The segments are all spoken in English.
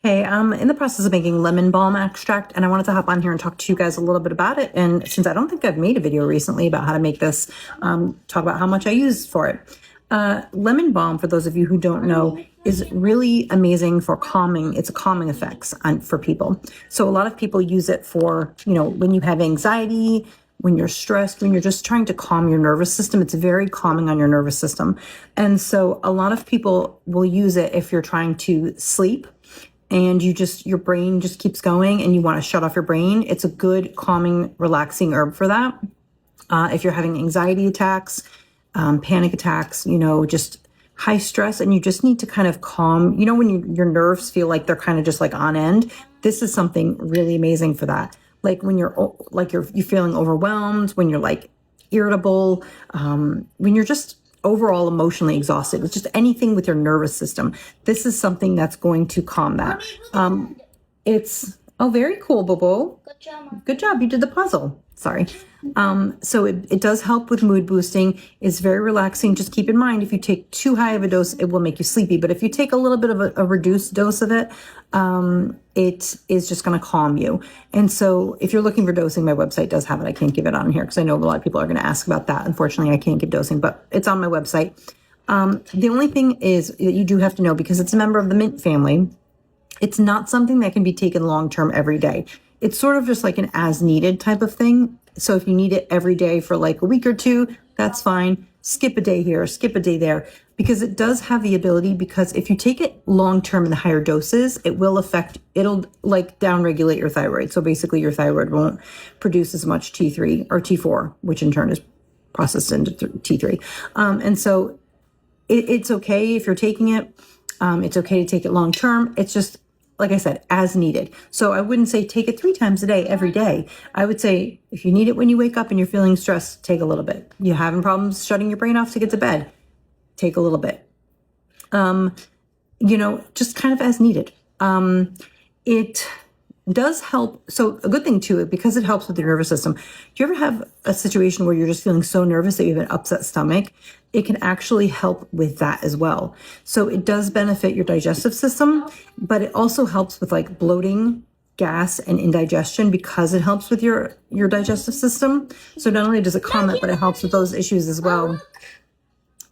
Hey, I'm in the process of making lemon balm extract, and I wanted to hop on here and talk to you guys a little bit about it. And since I don't think I've made a video recently about how to make this, talk about how much I use for it. Lemon balm, for those of you who don't know, is really amazing for calming. It's a calming effects for people. So a lot of people use it for, when you have anxiety, when you're stressed, when you're just trying to calm your nervous system. It's very calming on your nervous system. And so a lot of people will use it if you're trying to sleep and your brain just keeps going and you want to shut off your brain. It's a good calming, relaxing herb for that. If you're having anxiety attacks, panic attacks, just high stress, and you just need to kind of calm, when your nerves feel like they're kind of just like on end, this is something really amazing for that. Like when you're feeling overwhelmed, when you're like irritable, when you're just overall emotionally exhausted, it's just anything with your nervous system. This is something that's going to calm that. Oh, very cool, Bobo. Good job. Good job. You did the puzzle. Sorry. So it does help with mood boosting. It's very relaxing. Just keep in mind, if you take too high of a dose, it will make you sleepy. But if you take a little bit of a reduced dose of it, it is just going to calm you. And so if you're looking for dosing, my website does have it. I can't give it on here because I know a lot of people are going to ask about that. Unfortunately, I can't give dosing, but it's on my website. The only thing is that you do have to know, because it's a member of the mint family, it's not something that can be taken long-term every day. It's sort of just like an as-needed type of thing. So if you need it every day for like a week or two, that's fine. Skip a day here, skip a day there, because it does have the ability, because if you take it long-term in the higher doses, it'll like downregulate your thyroid. So basically your thyroid won't produce as much T3 or T4, which in turn is processed into T3. And so it's okay if you're taking it. It's okay to take it long-term. It's just, like I said, as needed. So I wouldn't say take it 3 times a day, every day. I would say if you need it when you wake up and you're feeling stressed, take a little bit. You're having problems shutting your brain off to get to bed, take a little bit. Just kind of as needed. It does help. So a good thing too, because it helps with your nervous system. Do you ever have a situation where you're just feeling so nervous that you have an upset stomach? It can actually help with that as well. So it does benefit your digestive system, but it also helps with like bloating, gas, and indigestion, because it helps with your digestive system. So not only does it calm it, but it helps with those issues as well.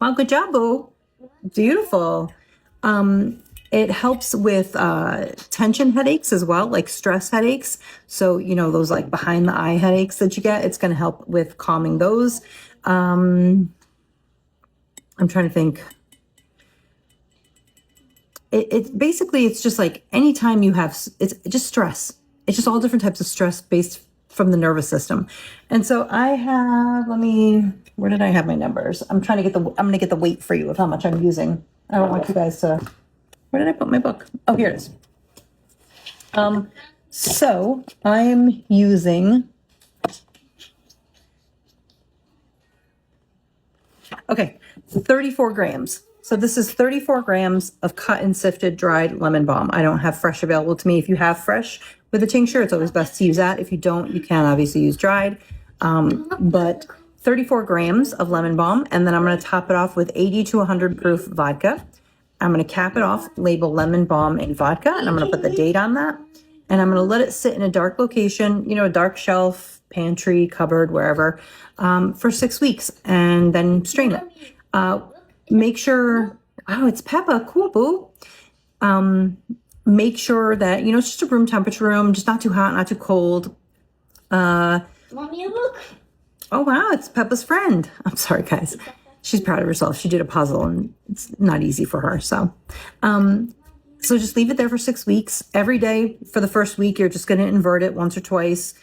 Wow, good job, Boo. Beautiful. It helps with tension headaches as well, like stress headaches. So, those like behind the eye headaches that you get, it's going to help with calming those. I'm trying to think. It's basically, it's just like anytime you have, it's just stress. It's just all different types of stress based from the nervous system. And so I have, where did I have my numbers? I'm going to get the weight for you of how much I'm using. I don't want you guys to, where did I put my book? Oh, here it is. So I'm using, okay, 34 grams. So this is 34 grams of cut and sifted dried lemon balm. I don't have fresh available to me. If you have fresh with a tincture, it's always best to use that. If you don't, you can obviously use dried. But 34 grams of lemon balm. And then I'm going to top it off with 80 to 100 proof vodka. I'm going to cap it off, label lemon balm and vodka, and I'm going to put the date on that. And I'm going to let it sit in a dark location, a dark shelf, pantry, cupboard, wherever, for 6 weeks, and then strain it. Make sure, it's Peppa, cool, Boo. Make sure that, it's just a room temperature room, just not too hot, not too cold. Mommy, look. Oh, wow, it's Peppa's friend. I'm sorry, guys. She's proud of herself. She did a puzzle and it's not easy for her. So just leave it there for 6 weeks. Every day for the first week, you're just going to invert it once or twice.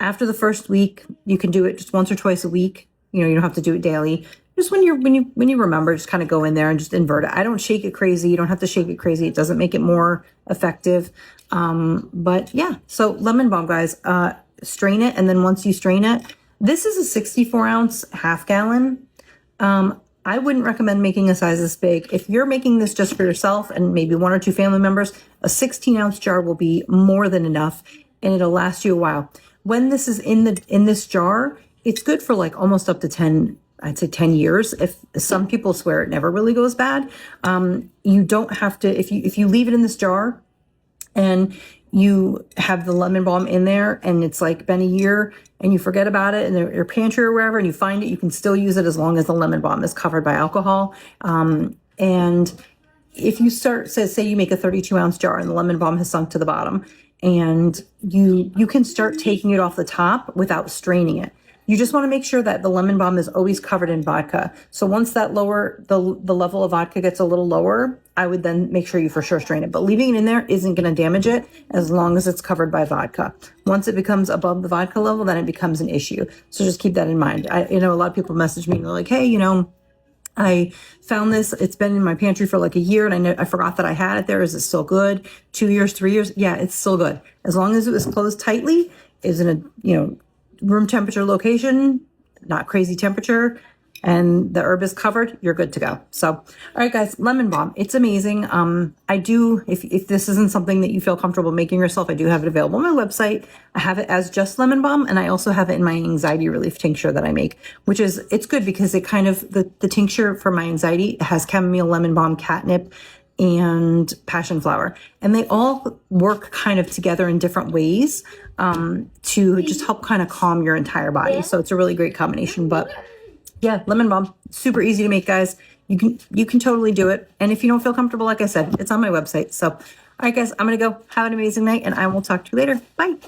After the first week, you can do it just once or twice a week. You don't have to do it daily. Just when you remember, just kind of go in there and just invert it. I don't shake it crazy. You don't have to shake it crazy. It doesn't make it more effective. But yeah, so lemon balm, guys, strain it. And then once you strain it, this is a 64 ounce half gallon. I wouldn't recommend making a size this big. If you're making this just for yourself and maybe 1 or 2 family members, a 16 ounce jar will be more than enough, and it'll last you a while. When this is in this jar, it's good for like almost up to 10 years. If some people swear it never really goes bad. You don't have to, if you leave it in this jar and you have the lemon balm in there and it's like been a year and you forget about it in your pantry or wherever and you find it, you can still use it as long as the lemon balm is covered by alcohol. And if you start, say you make a 32-ounce jar and the lemon balm has sunk to the bottom, and you can start taking it off the top without straining it. You just want to make sure that the lemon balm is always covered in vodka. So once that the level of vodka gets a little lower, I would then make sure you for sure strain it. But leaving it in there isn't going to damage it as long as it's covered by vodka. Once it becomes above the vodka level, then it becomes an issue. So just keep that in mind. A lot of people message me and they're like, hey, I found this. It's been in my pantry for like a year and I forgot that I had it there. Is it still good? 2 years, 3 years? Yeah, it's still good. As long as it was closed tightly, is in a, room temperature location, not crazy temperature, and the herb is covered, you're good to go. So, all right, guys, lemon balm. It's amazing. I do, if this isn't something that you feel comfortable making yourself, I do have it available on my website. I have it as just lemon balm, and I also have it in my anxiety relief tincture that I make, which is, it's good because it kind of, the tincture for my anxiety has chamomile, lemon balm, catnip, and passion flower. And they all work kind of together in different ways to just help kind of calm your entire body. So it's a really great combination. But yeah, lemon balm, super easy to make, guys. You can totally do it. And if you don't feel comfortable, like I said, it's on my website. So, all right, guys, I'm going to go. Have an amazing night, and I will talk to you later. Bye.